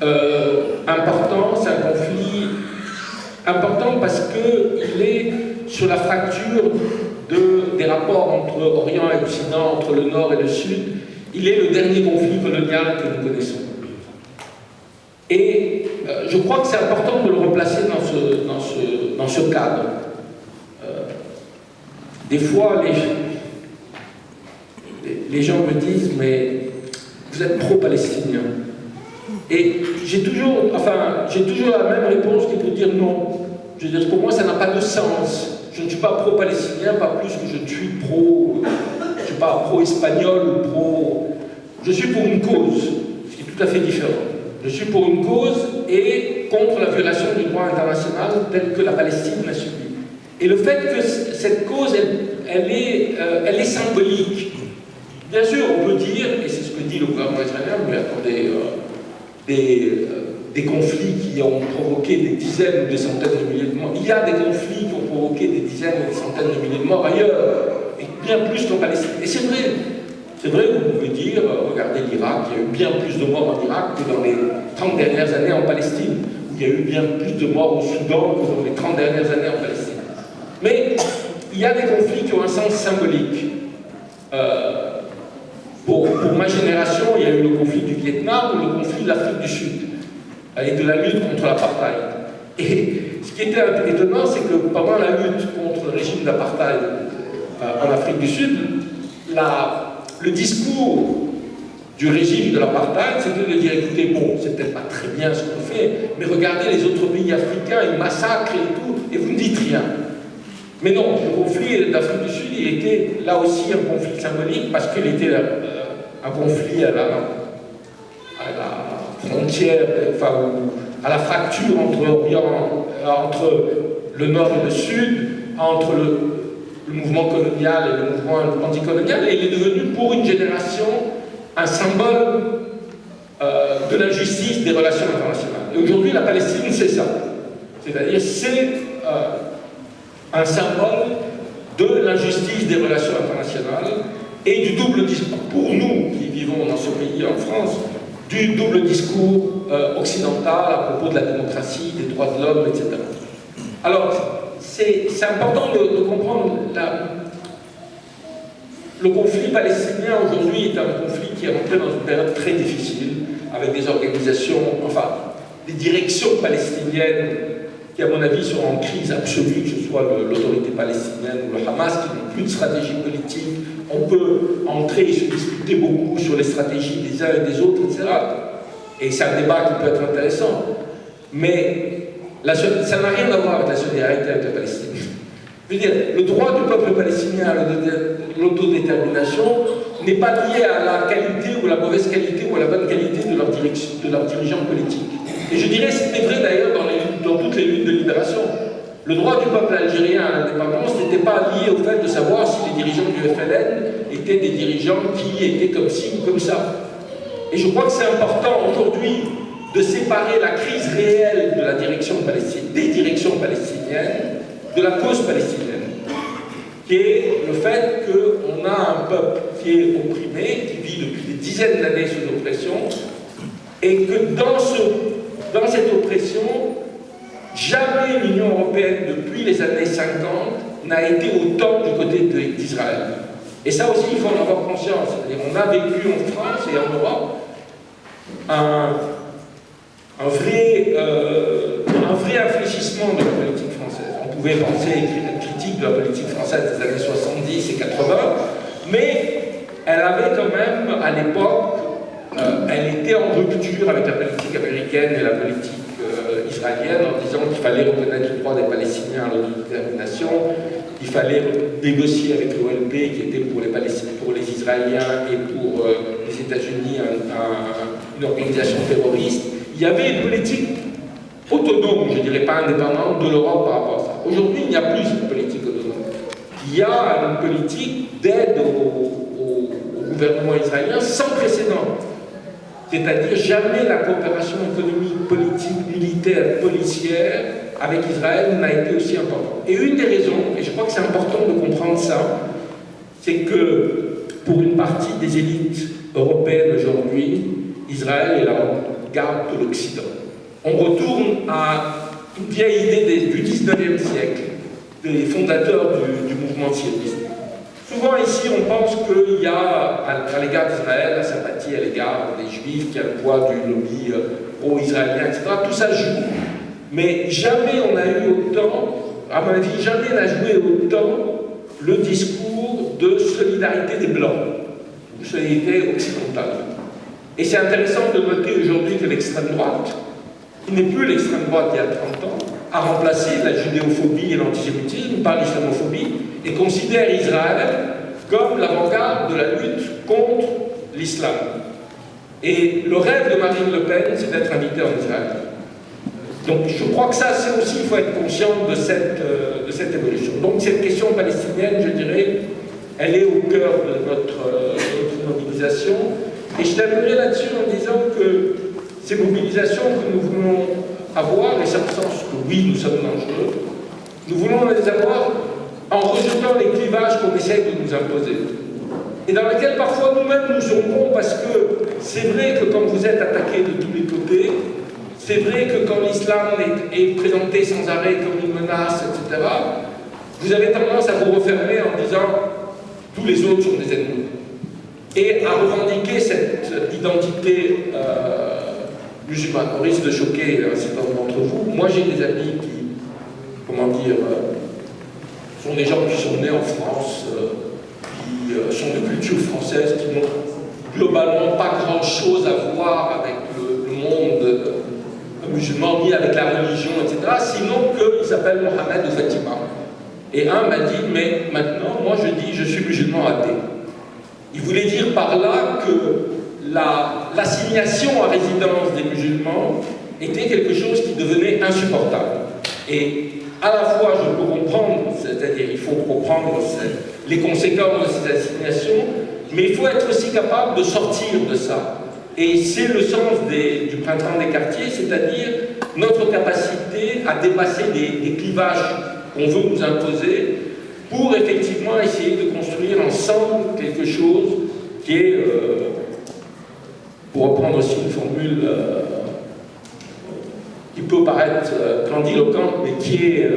important, c'est un conflit important parce qu'il est sur la fracture des rapports entre Orient et Occident, entre le Nord et le Sud. Il est le dernier conflit colonial que nous connaissons. Et je crois que c'est important de le replacer dans ce cadre. Des fois, les gens me disent, mais vous êtes pro-palestinien. Et j'ai toujours la même réponse qui peut dire non. Je veux dire, pour moi, ça n'a pas de sens. Je ne suis pas pro-palestinien, pas plus que je ne suis pro-espagnol ou pro... Je suis pour une cause, ce qui est tout à fait différent. Je suis pour une cause et contre la violation du droit international tel que la Palestine l'a subi. Et le fait que cette cause, elle est symbolique. Bien sûr, on peut dire, et c'est ce que dit le gouvernement israélien, mais attendez, des conflits qui ont provoqué des dizaines ou des centaines de milliers de morts. Il y a des conflits qui ont provoqué des dizaines ou des centaines de milliers de morts ailleurs, et bien plus qu'en Palestine. Et c'est vrai. C'est vrai, vous pouvez dire, regardez l'Irak, il y a eu bien plus de morts en Irak que dans les 30 dernières années en Palestine, où il y a eu bien plus de morts au Soudan que dans les 30 dernières années en Palestine. Mais il y a des conflits qui ont un sens symbolique. Pour ma génération, il y a eu le conflit du Vietnam ou le conflit de l'Afrique du Sud, et de la lutte contre l'apartheid. Et ce qui était étonnant, c'est que pendant la lutte contre le régime d'apartheid en Afrique du Sud, le discours du régime de l'apartheid, c'était de dire, écoutez, bon, c'est peut-être pas très bien ce qu'on fait, mais regardez les autres pays africains, ils massacrent et tout, et vous ne dites rien. Mais non, le conflit d'Afrique du Sud, il était là aussi un conflit symbolique, parce qu'il était un conflit à la frontière, enfin, à la fracture entre le Nord et le Sud, entre le mouvement colonial et le mouvement anticolonial, et il est devenu pour une génération un symbole de l'injustice des relations internationales. Et aujourd'hui, la Palestine, c'est ça. C'est-à-dire, c'est un symbole de l'injustice des relations internationales et du double discours, pour nous qui vivons dans ce pays en France, du double discours occidental à propos de la démocratie, des droits de l'homme, etc. Alors, c'est important de comprendre le conflit palestinien aujourd'hui est un conflit qui est rentré dans une période très difficile, avec des organisations, enfin, des directions palestiniennes qui, à mon avis, sont en crise absolue, que ce soit l'autorité palestinienne ou le Hamas, qui n'ont plus de stratégie politique. On peut entrer et se disputer beaucoup sur les stratégies des uns et des autres, etc. Et c'est un débat qui peut être intéressant. Mais ça n'a rien à voir avec la solidarité avec la Palestine. Je veux dire, le droit du peuple palestinien à l'autodétermination n'est pas lié à la qualité ou la mauvaise qualité ou à la bonne qualité de leurs dirigeants politiques. Et je dirais, c'était vrai d'ailleurs dans toutes les luttes de libération. Le droit du peuple algérien à l'indépendance n'était pas lié au fait de savoir si les dirigeants du FLN étaient des dirigeants qui étaient comme ci ou comme ça. Et je crois que c'est important aujourd'hui de séparer la crise réelle de la direction palestinienne, des directions palestiniennes, de la cause palestinienne, qui est le fait qu'on a un peuple qui est opprimé, qui vit depuis des dizaines d'années sous oppression, et que dans cette oppression, jamais l'Union européenne, depuis les années 50, n'a été autant du côté d'Israël. Et ça aussi, il faut en avoir conscience. C'est-à-dire, on a vécu en France et en Europe un vrai infléchissement de la politique française. On pouvait penser, écrire une critique de la politique française des années 70 et 80, mais elle avait quand même, à l'époque, elle était en rupture avec la politique américaine et la politique israélienne, en disant qu'il fallait reconnaître le droit des Palestiniens à l'autodétermination, qu'il fallait négocier avec l'OLP, qui était pour les Israéliens et pour les États-Unis une organisation terroriste. Il y avait une politique autonome, je ne dirais pas indépendante, de l'Europe par rapport à ça. Aujourd'hui, il n'y a plus de politique autonome. Il y a une politique d'aide au gouvernement israélien sans précédent. C'est-à-dire jamais la coopération économique, politique, militaire, policière avec Israël n'a été aussi importante. Et une des raisons, et je crois que c'est important de comprendre ça, c'est que pour une partie des élites européennes aujourd'hui, Israël est garde de l'Occident. On retourne à une vieille idée du 19e siècle, des fondateurs du mouvement sioniste. Souvent ici, on pense qu'il y a, à l'égard d'Israël, la sympathie à l'égard des Juifs, qu'il y a le poids du lobby pro-israélien, etc. Tout ça joue. Mais jamais on a eu autant, à mon avis, jamais n'a joué autant le discours de solidarité des Blancs, ou solidarité occidentale. Et c'est intéressant de noter aujourd'hui que l'extrême droite, qui n'est plus l'extrême droite il y a 30 ans, a remplacé la judéophobie et l'antisémitisme par l'islamophobie et considère Israël comme l'avant-garde de la lutte contre l'islam. Et le rêve de Marine Le Pen, c'est d'être invitée en Israël. Donc je crois que ça, c'est aussi, il faut être conscient de cette évolution. Donc cette question palestinienne, je dirais, elle est au cœur de notre mobilisation. Et je terminerai là-dessus en disant que ces mobilisations que nous voulons avoir, et ça me sens que oui, nous sommes dangereux, nous voulons les avoir en rejetant les clivages qu'on essaye de nous imposer. Et dans lesquels parfois nous-mêmes nous tombons, parce que c'est vrai que quand vous êtes attaqué de tous les côtés, c'est vrai que quand l'islam est présenté sans arrêt comme une menace, etc., vous avez tendance à vous refermer en disant tous les autres sont des ennemis. Et à revendiquer cette identité musulmane. Au risque de choquer un certain nombre d'entre vous, moi j'ai des amis qui, comment dire, sont des gens qui sont nés en France, qui sont de culture française, qui n'ont globalement pas grand-chose à voir avec le monde musulman, ni avec la religion, etc., sinon qu'il s'appelle Mohamed ou Fatima. Et un m'a dit, mais maintenant, moi je dis, je suis musulman athée. Il voulait dire par là que l'assignation à résidence des musulmans était quelque chose qui devenait insupportable. Et à la fois, je peux comprendre, c'est-à-dire il faut comprendre les conséquences de ces assignations, mais il faut être aussi capable de sortir de ça. Et c'est le sens du printemps des quartiers, c'est-à-dire notre capacité à dépasser des clivages qu'on veut nous imposer pour effectivement essayer de construire ensemble quelque chose qui est, pour reprendre aussi une formule qui peut paraître grandiloquente, mais qui est